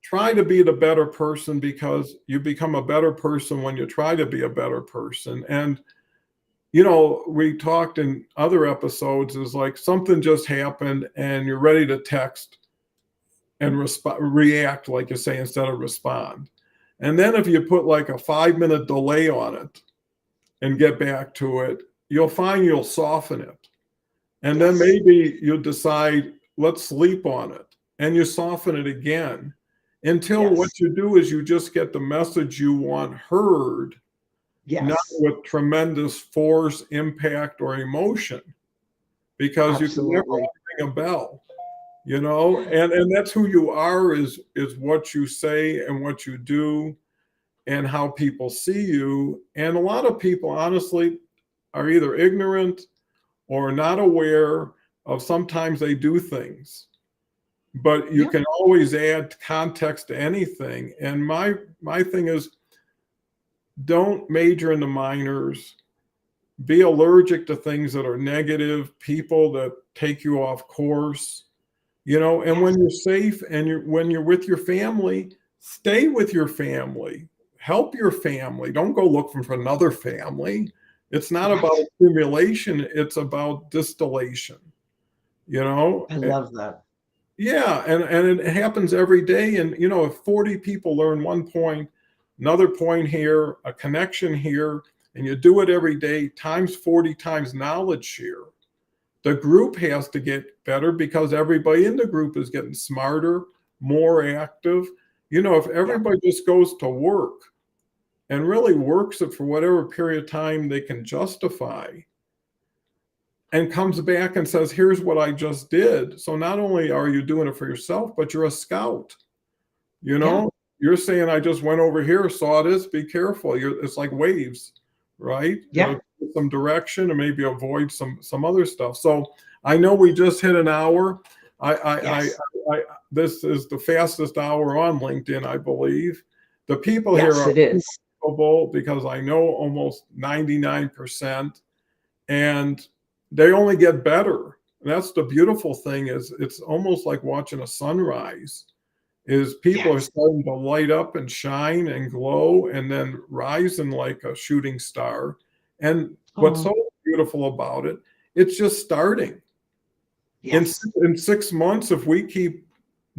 try to be the better person because you become a better person when you try to be a better person. And we talked in other episodes is like something just happened and you're ready to text and react, like you say, instead of respond. And then if you put like a 5-minute delay on it and get back to it, you'll find you'll soften it. And then Yes. maybe you decide, let's sleep on it. And you soften it again until what Yes. you do is you just get the message you want heard, not Yes. with tremendous force, impact, or emotion, because you can never Absolutely. ring a bell, and that's who you are is what you say and what you do and how people see you. And a lot of people, honestly, are either ignorant or not aware of sometimes they do things but you Yeah. can always add context to anything. And my thing is, don't major in the minors. Be allergic to things that are negative, people that take you off course, and Yes. when you're safe and when you're with your family, stay with your family. Help your family. Don't go looking for another family. It's not about Right. accumulation, it's about distillation, you know? I love that. Yeah, and it happens every day. And if 40 people learn one point, another point here, a connection here, and you do it every day, times 40 times knowledge share. The group has to get better because everybody in the group is getting smarter, more active. If Yeah. everybody just goes to work and really works it for whatever period of time they can justify, and comes back and says, here's what I just did. So not only are you doing it for yourself, but you're a scout. You Yeah. know, you're saying, I just went over here, saw this, be careful. It's like waves, right? Yeah. Some direction and maybe avoid some other stuff. So I know we just hit an hour. Yes. I this is the fastest hour on LinkedIn, I believe. The people here Yes, are it is. unbelievable because I know almost 99%, and they only get better. And that's the beautiful thing, is it's almost like watching a sunrise. Is people are Yes. starting to light up and shine and glow and then rising like a shooting star. And what's Oh, so beautiful about it, it's just starting. In, yes. in 6 months, if we keep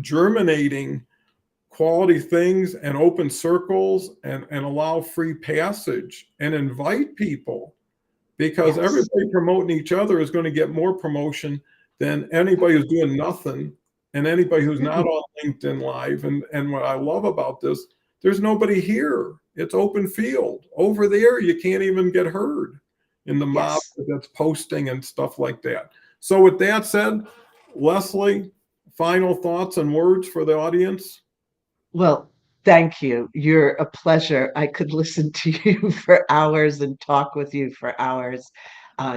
germinating quality things and open circles and allow free passage and invite people, because Yes. everybody promoting each other is going to get more promotion than anybody who's doing nothing, and anybody who's not Mhm. on LinkedIn Live. And what I love about this, there's nobody here. It's open field. Over there, you can't even get heard in the mob Yes. that's posting and stuff like that. So with that said, Leslie, final thoughts and words for the audience? Well, thank you. You're a pleasure. I could listen to you for hours and talk with you for hours.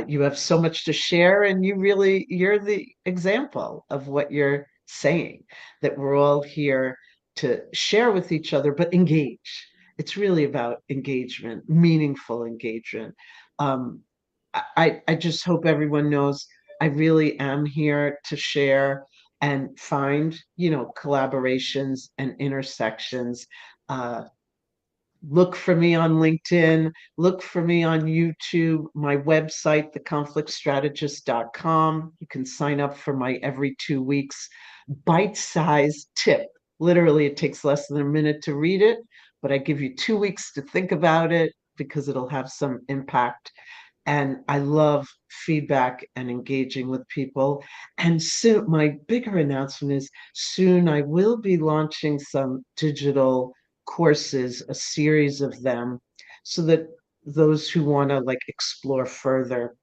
You have so much to share, and you're the example of what you're saying, that we're all here to share with each other, but engage. It's really about engagement, meaningful engagement. Um, I just hope everyone knows I really am here to share and find, collaborations and intersections. Uh, Look for me on LinkedIn, look for me on YouTube, my website, theconflictstrategist.com. You can sign up for my every 2 weeks bite-sized tip. Literally, it takes less than a minute to read it, but I give you 2 weeks to think about it because it'll have some impact. And I love feedback and engaging with people. And soon, my bigger announcement is soon I will be launching some digital courses, a series of them, so that those who want to like explore further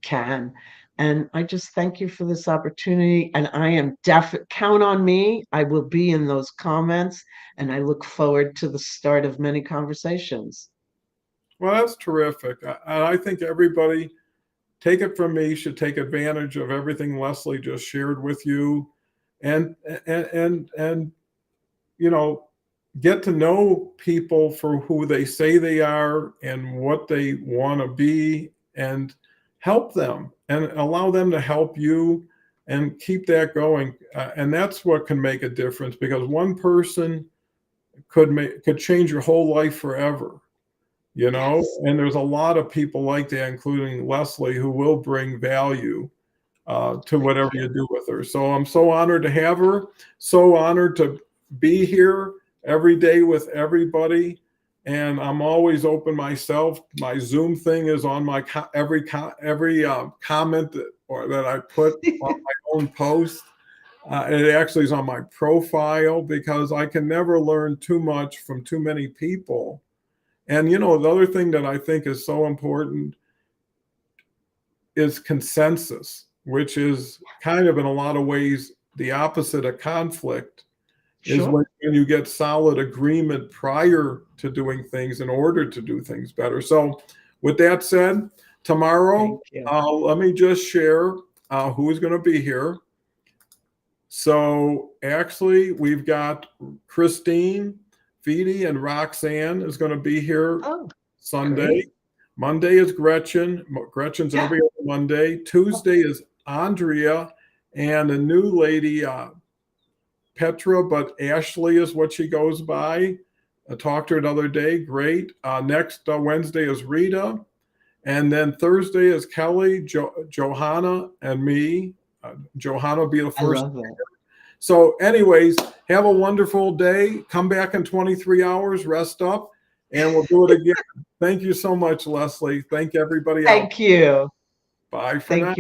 can. And I just thank you for this opportunity. And I am count on me. I will be in those comments, and I look forward to the start of many conversations. Well, that's terrific. And I think everybody, take it from me, should take advantage of everything Leslie just shared with you, and and you know get to know people for who they say they are and what they want to be, and help them and allow them to help you, and keep that going. And that's what can make a difference, because one person could change your whole life forever. Yes. And there's a lot of people like that, including Leslie, who will bring value to Thank whatever you you. do with her. So I'm so honored to have her, so honored to be here every day with everybody. And I'm always open myself. My Zoom thing is on my every comment that I put on my own post. It actually is on my profile, because I can never learn too much from too many people. And the other thing that I think is so important is consensus, which is kind of in a lot of ways the opposite of conflict, is when Sure. you get solid agreement prior to doing things in order to do things better. So, with that said, tomorrow, Thank you. let me just share who is going to be here. So actually, we've got Christine, Feedy, and Roxanne is going to be here Oh, Sunday. great. Monday is Gretchen. Gretchen's Yeah. every other Monday. Tuesday is Andrea, and a new lady, Petra, but Ashley is what she goes by. I talked to her another day. Great. Next Wednesday is Rita. And then Thursday is Kelly, Johanna, and me. Johanna will be the I first. love that. So, anyways, have a wonderful day. Come back in 23 hours, rest up, and we'll do it again. Thank you so much, Leslie. Thank everybody else. Thank you. Bye for Thank now. you.